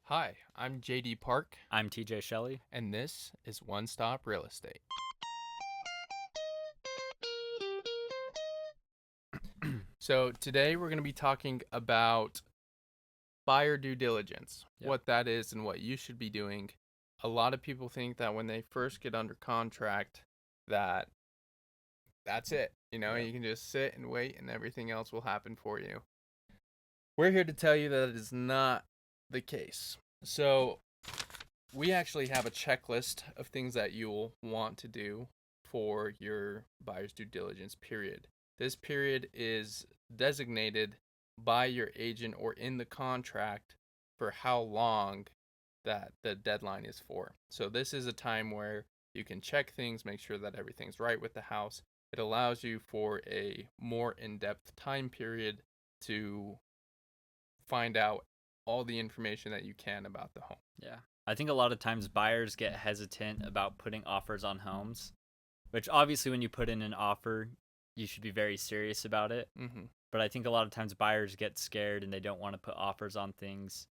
Hi, I'm JD Park, I'm TJ Shelley. and this is One Stop Real Estate. So, today we're going to be talking about buyer due diligence, Yep. what that is, and what you should be doing. A lot of people think that when they first get under contract, that that's it. Yep. You can just sit and wait, and everything else will happen for you. We're here to tell you that it is not the case. So, we actually have a checklist of things that you'll want to do for your buyer's due diligence period. This period is designated by your agent or in the contract for how long that the deadline is for. So this is a time where you can check things, make sure that everything's right with the house. It allows you for a more in-depth time period to find out all the information that you can about the home. Yeah. I think a lot of times buyers get hesitant about putting offers on homes, which obviously when you put in an offer, you should be very serious about it. Mm-hmm. But I think a lot of times buyers get scared and they don't want to put offers on things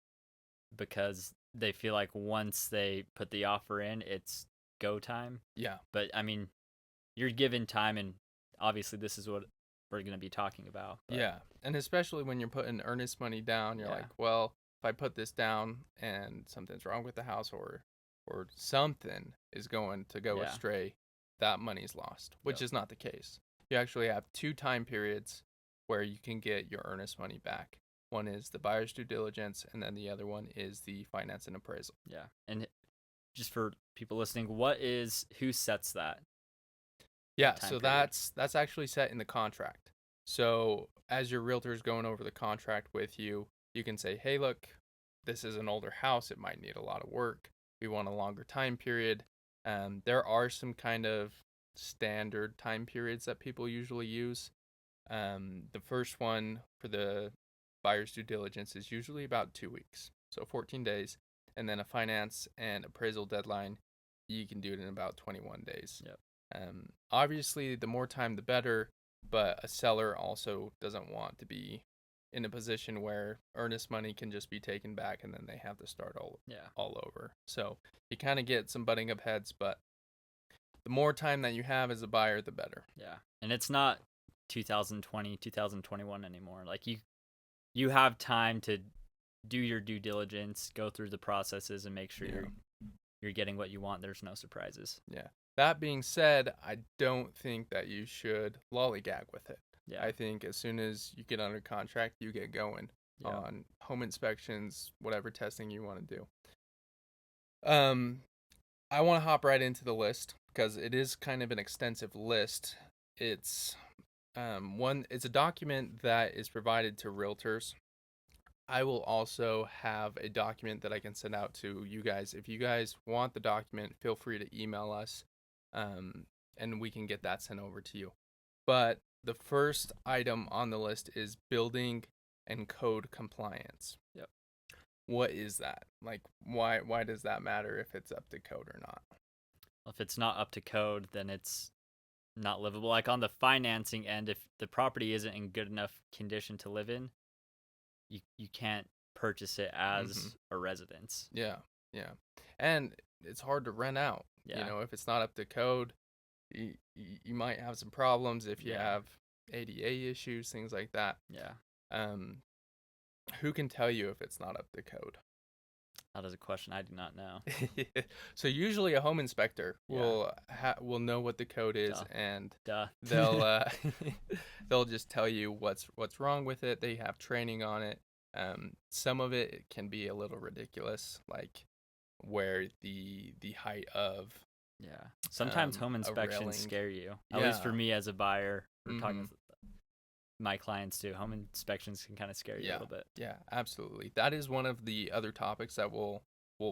because they feel like once they put the offer in, it's go time. Yeah. But I mean, you're given time, and obviously this is what we're going to be talking about. But Yeah. And especially when you're putting earnest money down, you're Yeah. like, well, if I put this down and something's wrong with the house or something is going to go Yeah. astray, that money's lost, which Yep. is not the case. You actually have two time periods where you can get your earnest money back. One is the buyer's due diligence, and then the other one is the finance and appraisal. Yeah. And just for people listening, who sets that? Yeah, Time so period. that's actually set in the contract. So as your realtor is going over the contract with you, you can say, "Hey, look, this is an older house. It might need a lot of work. We want a longer time period." There are some kind of standard time periods that people usually use. The first one for the buyer's due diligence is usually about 2 weeks, so 14 days, and then a finance and appraisal deadline, you can do it in about 21 days. Yep. Obviously, the more time, the better, but a seller also doesn't want to be in a position where earnest money can just be taken back and then they have to start all over. So you kind of get some butting of heads, but the more time that you have as a buyer, the better. Yeah. And it's not 2020, 2021 anymore. Like you have time to do your due diligence, go through the processes and make sure Yeah. you're getting what you want. There's no surprises. Yeah. That being said, I don't think that you should lollygag with it. Yeah. I think as soon as you get under contract, you get going Yeah. on home inspections, whatever testing you want to do. I want to hop right into the list because it is kind of an extensive list. It's it's a document that is provided to realtors. I will also have a document that I can send out to you guys. If you guys want the document, feel free to email us, and we can get that sent over to you. But the first item on the list is building and code compliance. Yep. What is that? Like, why does that matter if it's up to code or not? If it's not up to code, then it's not livable. Like on the financing end, if the property isn't in good enough condition to live in, you can't purchase it as a residence. Yeah, yeah. And it's hard to rent out. Yeah. If it's not up to code, you might have some problems if you have ADA issues, things like that. Yeah. Who can tell you if it's not up to code? That is a question I do not know. So usually a home inspector will know what the code is, and they'll they'll just tell you what's wrong with it. They have training on it. Some of it can be a little ridiculous, like where the height of sometimes home a inspections railing. scare you. At least for me as a buyer, we're talking Mhm. with my clients too. Home inspections can kind of scare you a little bit. Yeah, absolutely. That is one of the other topics that we'll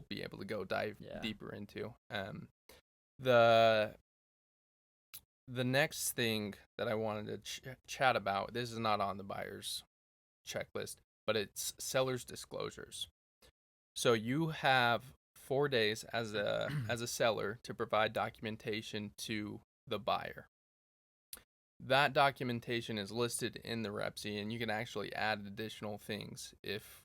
be able to go dive deeper into. The next thing that I wanted to chat about, this is not on the buyer's checklist, but it's seller's disclosures. So you have 4 days as a seller to provide documentation to the buyer. That documentation is listed in the REPSI, and you can actually add additional things if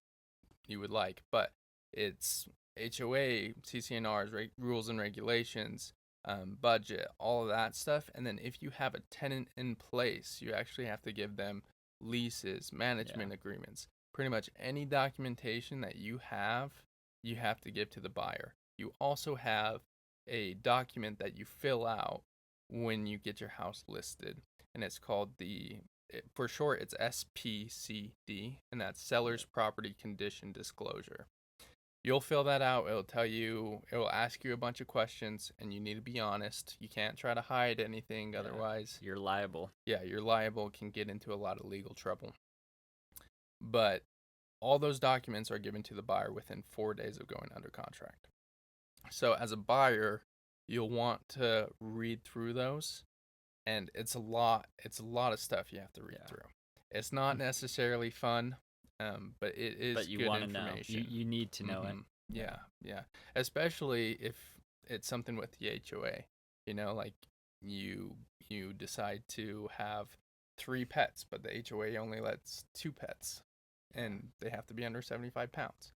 you would like. But It's HOA, CCNRs, rules and regulations, budget, all of that stuff. And then if you have a tenant in place, you actually have to give them leases, management agreements. Pretty much any documentation that you have to give to the buyer. You also have a document that you fill out when you get your house listed, and it's called for short, it's SPCD, and that's Seller's Property Condition Disclosure. You'll fill that out. It'll ask you a bunch of questions, and you need to be honest. You can't try to hide anything, otherwise you're liable. Yeah, you're liable, can get into a lot of legal trouble. But all those documents are given to the buyer within 4 days of going under contract. So as a buyer, you'll want to read through those, and it's a lot of stuff you have to read through. It's not necessarily fun, but it is but you good want information. To know. You need to know it. Yeah. Especially if it's something with the HOA. Like you decide to have 3 pets, but the HOA only lets 2 pets, and they have to be under 75 pounds.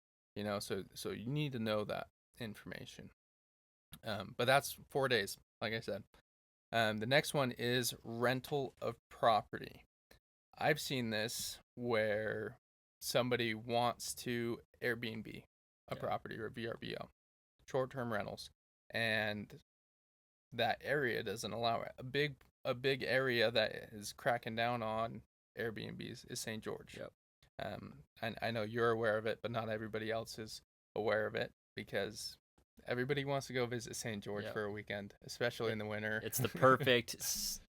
So you need to know that information. But that's 4 days, like I said. The next one is rental of property. I've seen this where somebody wants to Airbnb a property, or VRBO, short-term rentals, and that area doesn't allow it. A big area that is cracking down on Airbnbs is St. George. I know you're aware of it, but not everybody else is aware of it, because everybody wants to go visit St. George for a weekend, especially in the winter. It's the perfect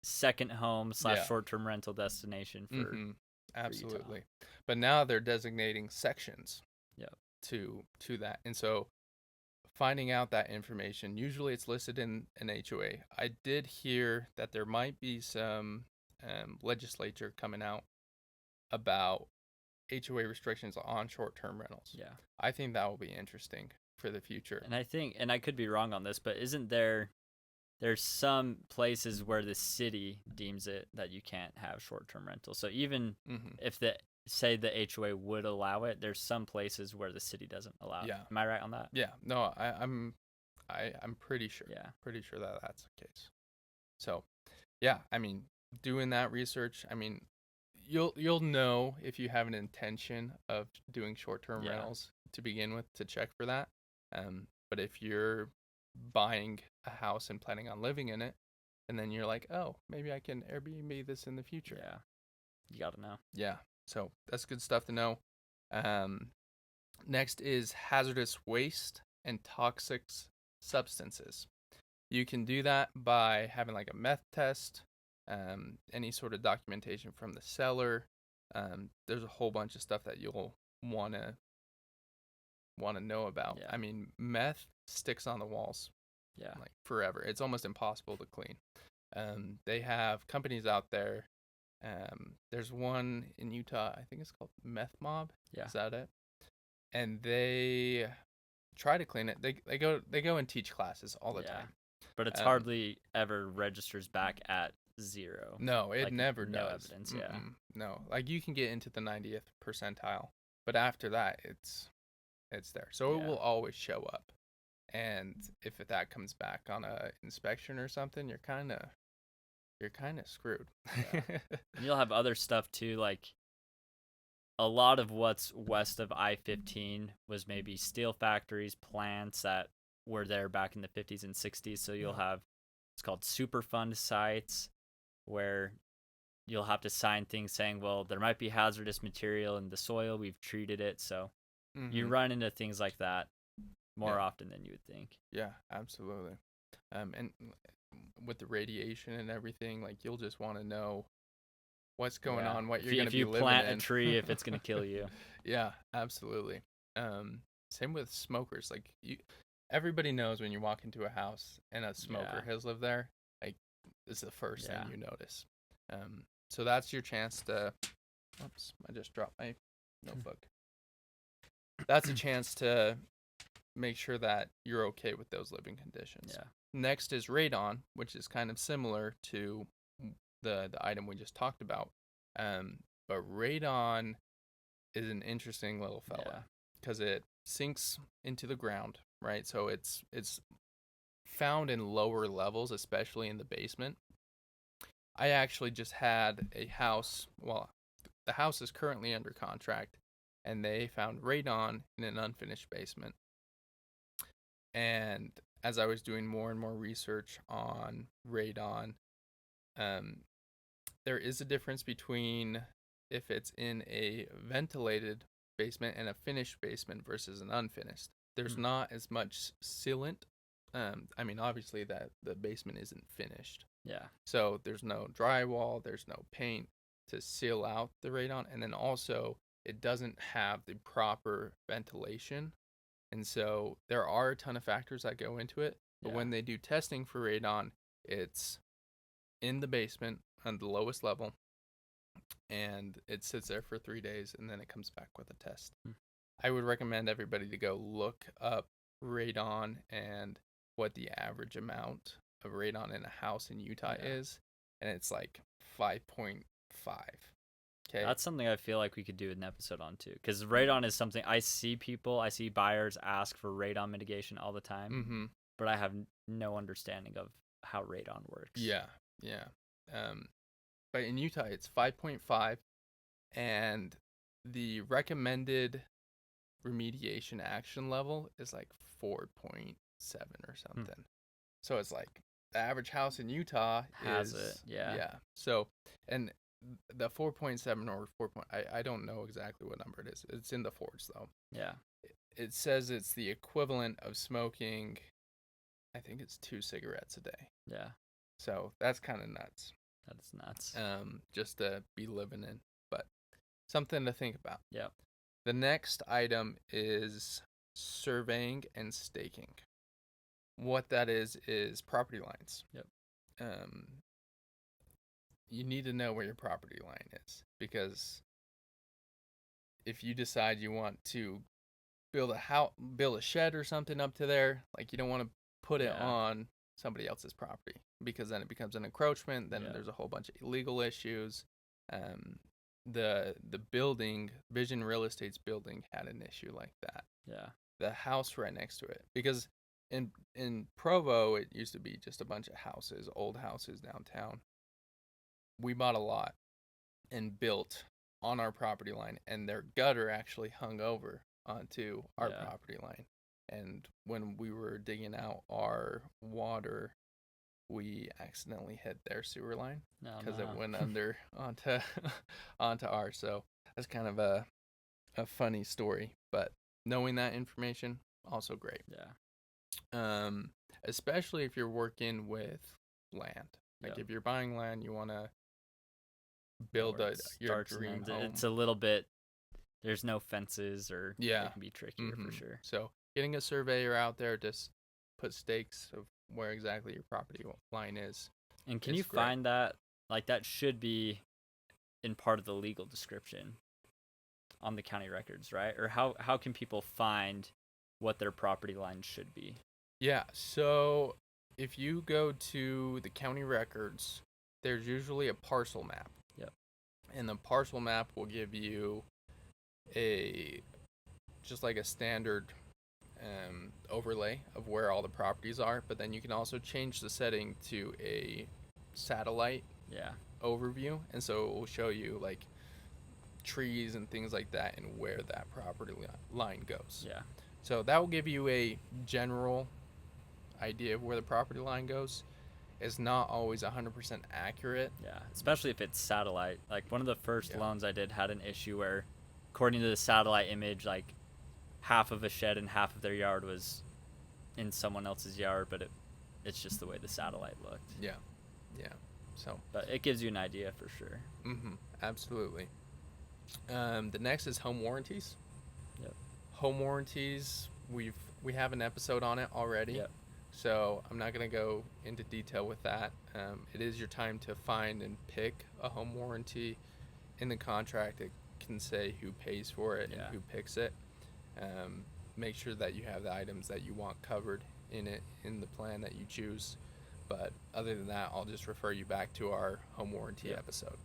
second home / short-term rental destination for absolutely. But now they're designating sections to that. And so finding out that information, usually it's listed in an HOA. I did hear that there might be some legislature coming out about HOA restrictions on short-term rentals. I think that will be interesting for the future. And I could be wrong on this, but isn't there's some places where the city deems it that you can't have short-term rentals. So even if the HOA would allow it, there's some places where the city doesn't allow it. Am I right on that? Yeah. No, I'm pretty sure. Pretty sure that that's the case. So, yeah, I mean, doing that research, I mean, you'll know if you have an intention of doing short-term rentals to begin with, to check for that. But if you're buying a house and planning on living in it, and then you're like, oh, maybe I can Airbnb this in the future. You gotta know. So that's good stuff to know. Next is hazardous waste and toxic substances. You can do that by having like a meth test, any sort of documentation from the seller. There's a whole bunch of stuff that you'll want to know about. I mean, meth sticks on the walls like forever. It's almost impossible to clean. They have companies out there. There's one in Utah, I think it's called Meth Mob. Is that it? And they try to clean it. They go and teach classes all the time. But it's hardly ever registers back at 0. No, it never no does. Evidence, No, like you can get into the 90th percentile, but after that, it's there. So it will always show up. And if that comes back on a inspection or something, you're kind of screwed. And you'll have other stuff too, like a lot of what's west of I-15 was maybe steel factories, plants that were there back in the 50s and 60s. So you'll have, it's called Superfund sites, where you'll have to sign things saying, well, there might be hazardous material in the soil, we've treated it. So you run into things like that more often than you would think. Yeah, absolutely. And with the radiation and everything, like you'll just want to know what's going on, what you're going to be living in. If you plant a tree, if it's going to kill you. Yeah, absolutely. Same with smokers. Like everybody knows when you walk into a house and a smoker has lived there, like this is the first thing you notice. So that's your chance to. Oops, I just dropped my notebook. That's a chance to make sure that you're okay with those living conditions. Next is radon, which is kind of similar to the item we just talked about. But radon is an interesting little fella because it sinks into the ground, right? So it's found in lower levels, especially in the basement. I actually just had a house. Well, the house is currently under contract, and they found radon in an unfinished basement. And as I was doing more and more research on radon, um, there is a difference between if it's in a ventilated basement and a finished basement versus an unfinished. There's not as much sealant. I mean, obviously that the basement isn't finished, Yeah. so there's no drywall, there's no paint to seal out the radon, and then also it doesn't have the proper ventilation, and so there are a ton of factors that go into it. But Yeah. when they do testing for radon, it's in the basement on the lowest level, and it sits there for 3 days, and then it comes back with a test. I would recommend everybody to go look up radon and what the average amount of radon in a house in Utah Yeah. is, and it's like 5.5. Okay. That's something I feel like we could do an episode on too, because radon is something I see buyers ask for radon mitigation all the time, Mm-hmm. but I have no understanding of how radon works. Yeah, yeah. But in Utah, it's 5.5, and the recommended remediation action level is like 4.7 or something. So it's like the average house in Utah Has is it, yeah. Yeah. So, and the 4.7 or 4. I don't know exactly what number it is. It's in the fours though. Yeah. It says it's the equivalent of smoking, I think it's 2 cigarettes a day. Yeah. So that's kind of nuts. That is nuts. Just to be living in, but something to think about. Yep. The next item is surveying and staking. What that is property lines. Yep. You need to know where your property line is, because if you decide you want to build a shed or something up to there, like you don't want to put it on somebody else's property, because then it becomes an encroachment. Then there's a whole bunch of illegal issues. The building, Vision Real Estate's building, had an issue like that. Yeah. The house right next to it, because in Provo it used to be just a bunch of houses, old houses downtown. We bought a lot and built on our property line, and their gutter actually hung over onto our property line. And when we were digging out our water, we accidentally hit their sewer line because it went under onto ours. So that's kind of a funny story, but knowing that information, also great. Yeah. Especially if you're working with land. Like if you're buying land, you want to build your dream home. It's a little bit, there's no fences, or it can be trickier for sure. So getting a surveyor out there to put stakes of where exactly your property line is. And can you find that, like, that should be in part of the legal description on the county records, right? Or how can people find what their property line should be? Yeah, so if you go to the county records, there's usually a parcel map. Yep. And the parcel map will give you just like a standard overlay of where all the properties are, but then you can also change the setting to a satellite overview, and so it will show you like trees and things like that and where that property line goes. Yeah. So that will give you a general idea of where the property line goes. It's not always 100% accurate. Yeah, especially if it's satellite. Like one of the first loans I did had an issue where, according to the satellite image, like half of a shed and half of their yard was in someone else's yard, but it's just the way the satellite looked. Yeah. So, but it gives you an idea for sure. Absolutely. The next is home warranties. Yep. Home warranties, we have an episode on it already. Yep. So I'm not going to go into detail with that. It is your time to find and pick a home warranty. In the contract, it can say who pays for it and who picks it. Make sure that you have the items that you want covered in the plan that you choose. But other than that, I'll just refer you back to our home warranty episode.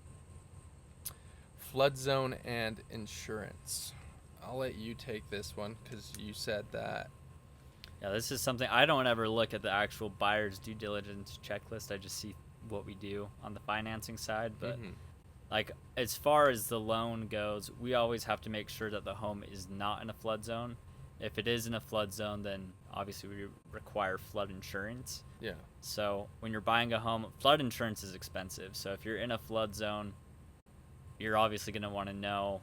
Flood zone and insurance. I'll let you take this one because you said that. Yeah, this is something I don't ever look at the actual buyer's due diligence checklist. I just see what we do on the financing side. But Mm-hmm. like as far as the loan goes, we always have to make sure that the home is not in a flood zone. If it is in a flood zone, then obviously we require flood insurance. Yeah. So when you're buying a home, flood insurance is expensive. So if you're in a flood zone, you're obviously going to want to know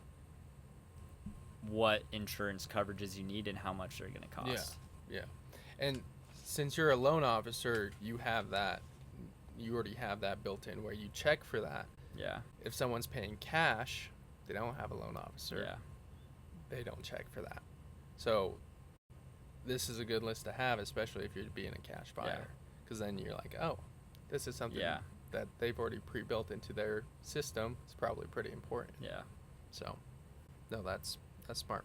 what insurance coverages you need and how much they're going to cost. Yeah. And since you're a loan officer, you have that. You already have that built in where you check for that. Yeah. If someone's paying cash, they don't have a loan officer. Yeah. They don't check for that. So this is a good list to have, especially if you're being a cash buyer, because then you're like, oh, this is something that they've already pre-built into their system. It's probably pretty important. Yeah. So, no, that's smart.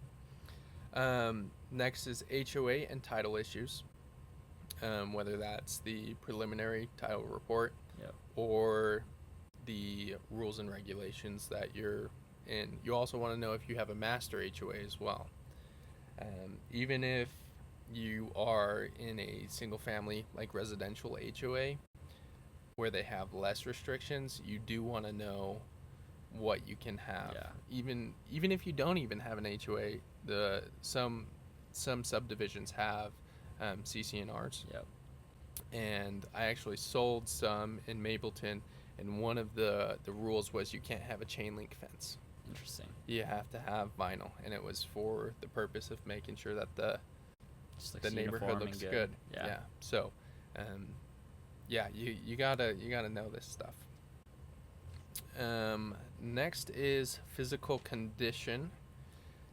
Next is HOA and title issues. Whether that's the preliminary title report or the rules and regulations that you're in. You also want to know if you have a master HOA as well. Even if you are in a single family like residential HOA where they have less restrictions, you do want to know what you can have. Even if you don't even have an HOA, some subdivisions have CC&Rs. And I actually sold some in Mapleton, and one of the rules was you can't have a chain link fence. Interesting. You have to have vinyl, and it was for the purpose of making sure that the neighborhood looks good. Yeah. So, you gotta know this stuff. Next is physical condition.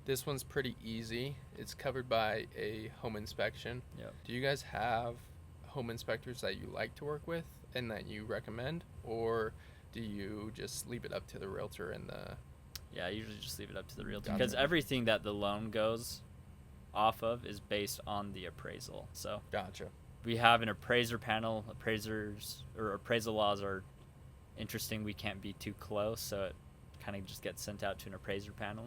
This one's pretty easy. It's covered by a home inspection. Do you guys have home inspectors that you like to work with and that you recommend, or do you just leave it up to the realtor and the... Yeah, I usually just leave it up to the realtor because everything that the loan goes off of is based on the appraisal. So we have an appraiser panel. Appraisal laws are interesting. We can't be too close, so it kind of just gets sent out to an appraiser panel.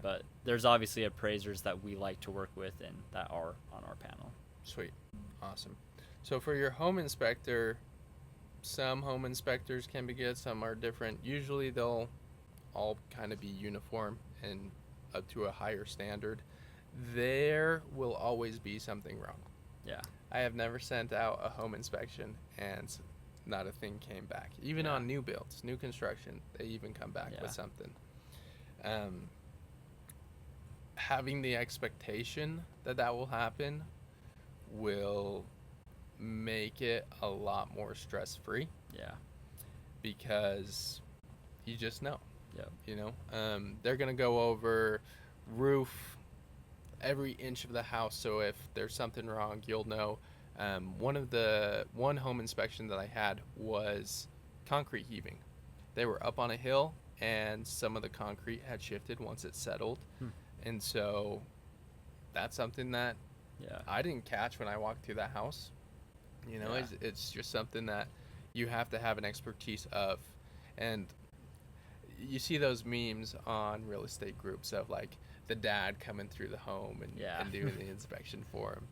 But there's obviously appraisers that we like to work with and that are on our panel. Sweet. Awesome. So for your home inspector, some home inspectors can be good, some are different. Usually they'll all kind of be uniform and up to a higher standard. There will always be something wrong. I have never sent out a home inspection and not a thing came back. Even on new builds, new construction, they even come back with something. Having the expectation that will happen will make it a lot more stress-free. Because you just know. You know, they're gonna go over roof, every inch of the house. So if there's something wrong, you'll know. One home inspection that I had was concrete heaving. They were up on a hill, and some of the concrete had shifted once it settled, and so that's something that I didn't catch when I walked through that house. You know, it's just something that you have to have an expertise of, and you see those memes on real estate groups of like the dad coming through the home and doing the inspection for him.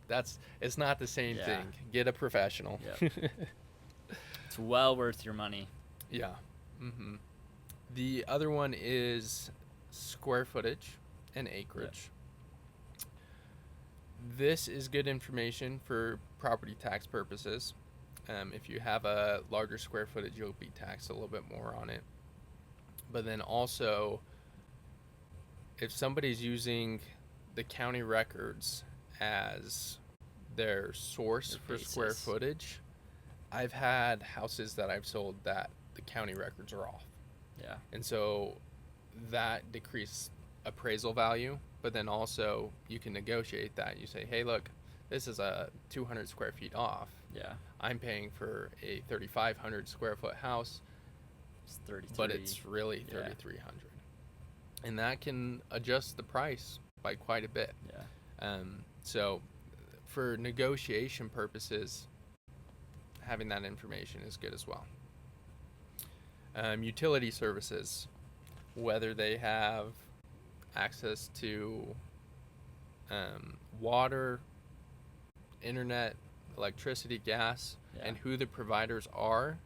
It's not the same thing. Get a professional. It's well worth your money. The other one is square footage and acreage. This is good information for property tax purposes. If you have a larger square footage, you'll be taxed a little bit more on it. But then also, if somebody's using the county records as their source for square footage, I've had houses that I've sold that the county records are off. And so that decreases appraisal value, but then also you can negotiate that. You say, hey, look, this is a 200 square feet off. I'm paying for a 3,500 square foot house. It's 33. But it's really 3,300. And that can adjust the price by quite a bit. So for negotiation purposes, having that information is good as well. Utility services, whether they have access to water, internet, electricity, gas, Yeah. and who the providers are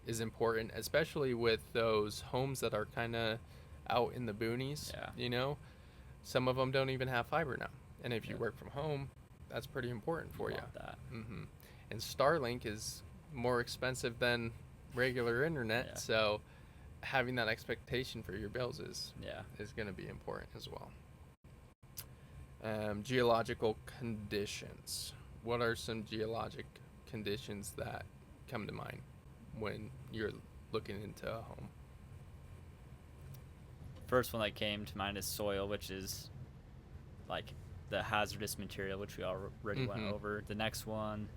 is important, especially with those homes that are kind of out in the boonies. Yeah. You know, some of them don't even have fiber now, and if you Yep. work from home, that's pretty important for you. Want that. And Starlink is more expensive than regular internet, Yeah. so having that expectation for your bills is Yeah. going to be important as well. Geological conditions. What are some geologic conditions that come to mind when you're looking into a home? First one that came to mind is soil, which is like the hazardous material, which we already went Mm-hmm. over. The next one,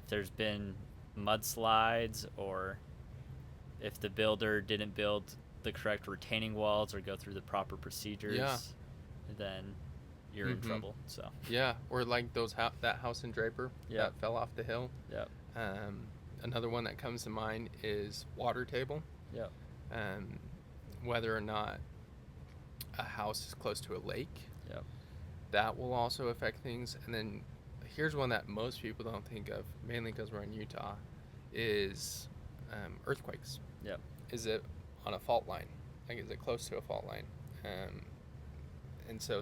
if there's been mudslides, or if the builder didn't build the correct retaining walls or go through the proper Yeah. procedures, then you're in Mm-hmm. trouble. So, Yeah, or like that house in Draper yep, that fell off the hill. yep, Um, Another one that comes to mind is water table. yep, Um, Whether or not a house is close to a lake, yep, that will also affect things. And then here's one that most people don't think of, mainly because we're in Utah, is earthquakes. yep, Is it on a fault line? Like, is it close to a fault line? Um, and so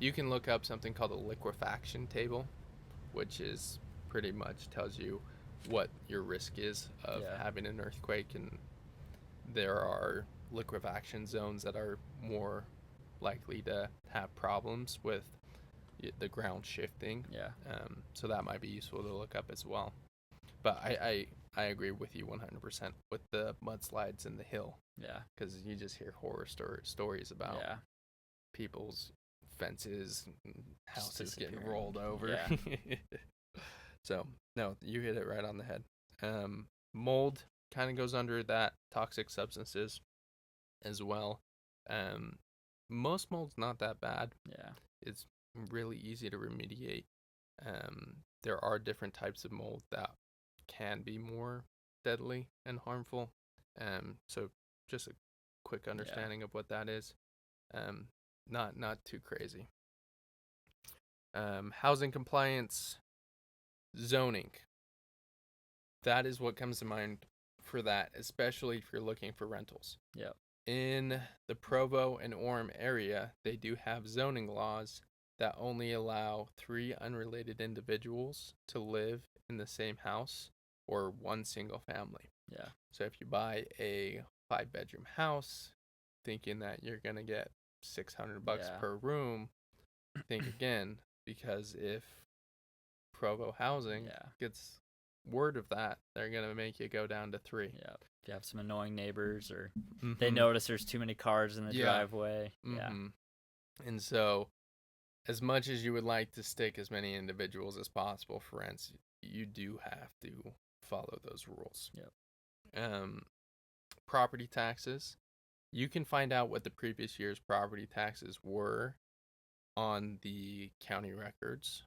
you can look up something called a liquefaction table, which is pretty much tells you what your risk is of yeah, having an earthquake, and there are liquefaction zones that are more likely to have problems with the ground shifting. yeah, So that might be useful to look up as well. But I agree with you 100% with the mudslides in the hill, yeah, because you just hear horror stories about yeah. people's fences, and Just houses getting disappearing. rolled over. Yeah. So no, you hit it right on the head. Mold kind of goes under that, toxic substances as well. Um, Most mold's not that bad. Yeah. It's really easy to remediate. There are different types of mold that can be more deadly and harmful. So just a quick understanding of what that is. Um, not too crazy. Housing compliance, zoning. That is what comes to mind for that, especially if you're looking for rentals. Yep. In the Provo and Orem area, they do have zoning laws that only allow 3 unrelated individuals to live in the same house or one single family. Yeah. So if you buy a 5-bedroom house thinking that you're going to get $600 Yeah. per room, think again, because if Provo Housing Yeah. gets word of that, they're going to make you go down to 3. Yeah. If you have some annoying neighbors, or they Mhm. notice there's too many cars in the Yeah. driveway. Yeah. Mhm. And so, as much as you would like to stick as many individuals as possible for rents, you do have to follow those rules. Yep. Property taxes. You can find out what the previous year's property taxes were on the county records.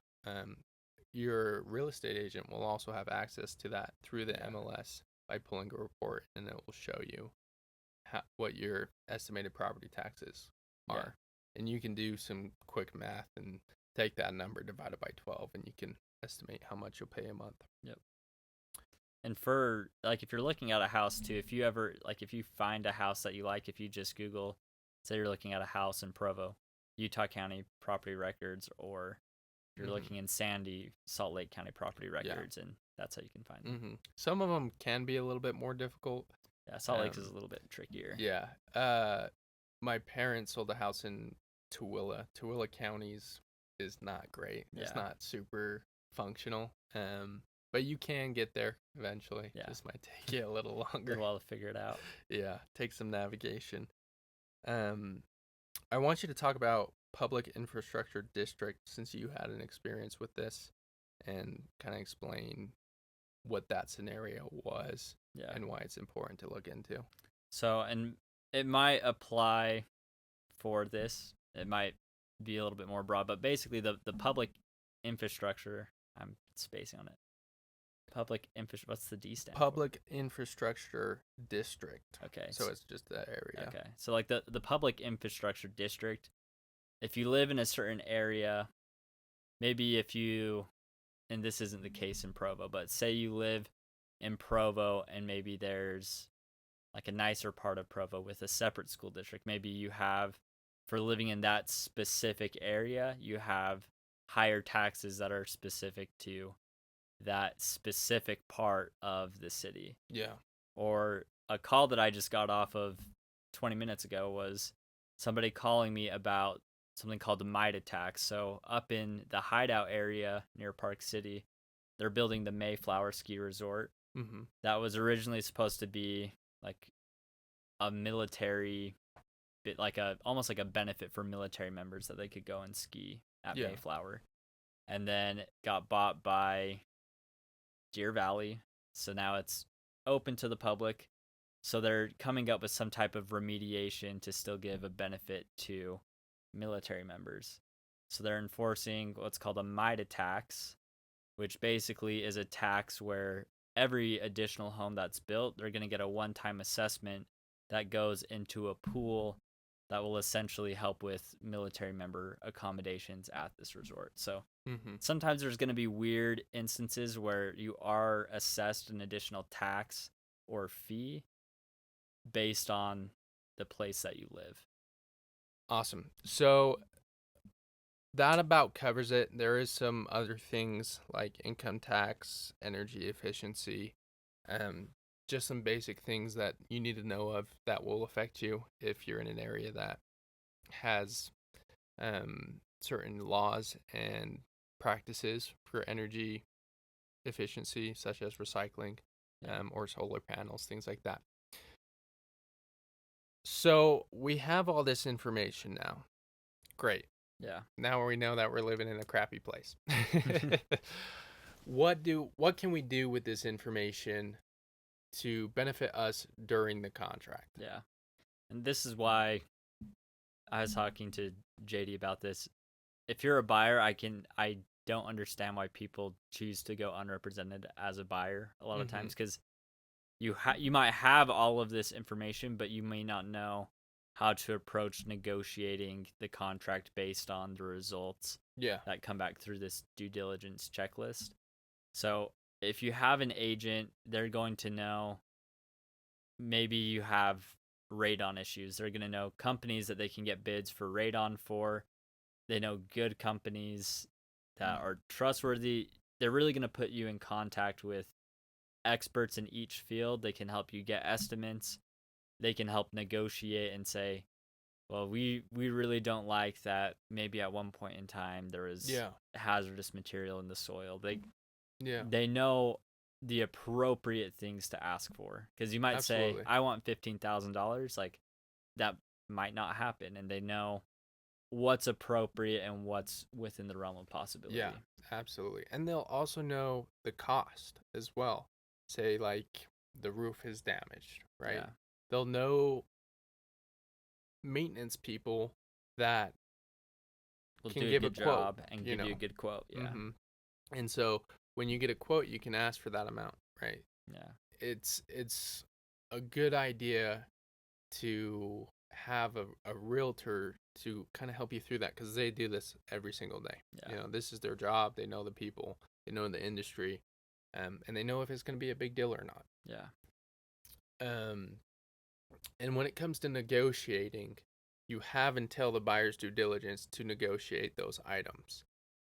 Your real estate agent will also have access to that through the MLS by pulling a report, and it will show you what your estimated property taxes are. And you can do some quick math and take that number divided by 12, and you can estimate how much you'll pay a month. Yep. And for, like, if you're looking at a house too, if you find a house that you like, if you just Google, say you're looking at a house in Provo, Utah County property records, or you're looking in Sandy, Salt Lake County property records, and that's how you can find them. Some of them can be a little bit more difficult. Yeah, Salt Lake is a little bit trickier. Yeah. My parents sold a house in Tooele. Tooele counties is not great. It's Yeah. not super functional. But you can get there eventually. Yeah. Just might take you a little longer. A while to figure it out. Yeah, take some navigation. I want you to talk about public infrastructure district, since you had an experience with this, and kind of explain what that scenario was Yeah. and why it's important to look into. So, and it might apply for this. It might be a little bit more broad, but basically the public infrastructure, I'm spacing on it. Public infrastructure. What's the D stand for? Public infrastructure district. Okay. So it's just that area. Okay. So like the public infrastructure district, if you live in a certain area, maybe if you, and this isn't the case in Provo, but say you live in Provo and maybe there's like a nicer part of Provo with a separate school district. Maybe you have, for living in that specific area, you have higher taxes that are specific to that specific part of the city. Yeah. Or a call that I just got off of 20 minutes ago was somebody calling me about something called the Mida tax. So up in the Hideout area near Park City, they're building the Mayflower ski resort. Mm-hmm. That was originally supposed to be like a military bit, like a almost like a benefit for military members that they could go and ski at Yeah. Mayflower. And then it got bought by Deer Valley. So now it's open to the public. So they're coming up with some type of remediation to still give a benefit to military members. So they're enforcing what's called a MIDA tax, which basically is a tax where every additional home that's built, they're going to get a one-time assessment that goes into a pool that will essentially help with military member accommodations at this resort. So sometimes there's going to be weird instances where you are assessed an additional tax or fee based on the place that you live. Awesome. So that about covers it. There is some other things like income tax, energy efficiency, just some basic things that you need to know of that will affect you if you're in an area that has certain laws and practices for energy efficiency, such as recycling, or solar panels, things like that. So we have all this information now. Great. Yeah. Now we know that we're living in a crappy place. What can we do with this information to benefit us during the contract? Yeah. And this is why I was talking to JD about this. If you're a buyer, I don't understand why people choose to go unrepresented as a buyer a lot of times, because you might have all of this information, but you may not know how to approach negotiating the contract based on the results that come back through this due diligence checklist. So if you have an agent, they're going to know maybe you have radon issues. They're going to know companies that they can get bids for radon for. They know good companies that are trustworthy. They're really going to put you in contact with experts in each field. They can help you get estimates. They can help negotiate and say, well, we really don't like that maybe at one point in time there was hazardous material in the soil. They know the appropriate things to ask for, because you might say, I want $15,000. Like, that might not happen, and they know what's appropriate and what's within the realm of possibility. Yeah, absolutely. And they'll also know the cost as well. Say like the roof is damaged, right? Yeah. They'll know maintenance people that will can do give a good a quote, job and give you a good quote. Yeah. And so when you get a quote, you can ask for that amount, right? Yeah. It's a good idea to have a realtor to kind of help you through that, because they do this every single day. Yeah. You know, this is their job. They know the people, they know the industry, and they know if it's going to be a big deal or not. Yeah. And when it comes to negotiating, you have until the buyer's due diligence to negotiate those items.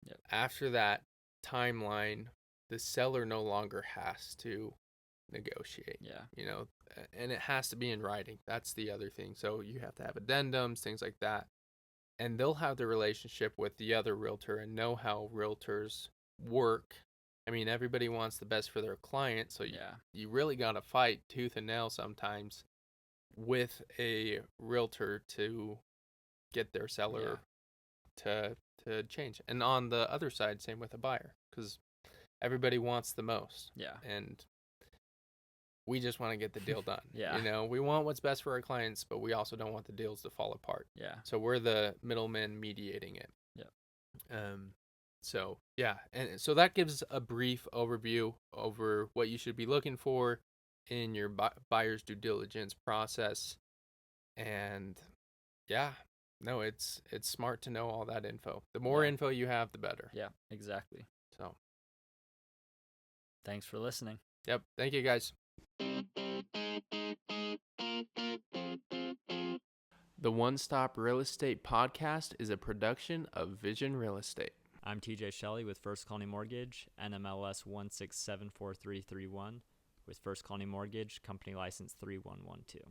Yep. After that timeline, the seller no longer has to negotiate. Yeah. You know, and it has to be in writing. That's the other thing. So you have to have addendums, things like that. And they'll have the relationship with the other realtor and know how realtors work. I mean, everybody wants the best for their client, so you really got to fight tooth and nail sometimes with a realtor to get their seller to change. And on the other side, same with a buyer, because everybody wants the most. Yeah. And we just want to get the deal done. Yeah. You know, we want what's best for our clients, but we also don't want the deals to fall apart. Yeah. So we're the middlemen mediating it. Yeah. So yeah, and so that gives a brief overview over what you should be looking for in your buyer's due diligence process. And yeah, no, it's smart to know all that info. The more Yeah. info you have, the better. Yeah, exactly. So Thanks for listening. yep, thank you guys. The One Stop Real Estate Podcast is a production of Vision Real Estate. I'm TJ Shelley with First Colony Mortgage, NMLS 1674331, with First Colony Mortgage, company license 3112.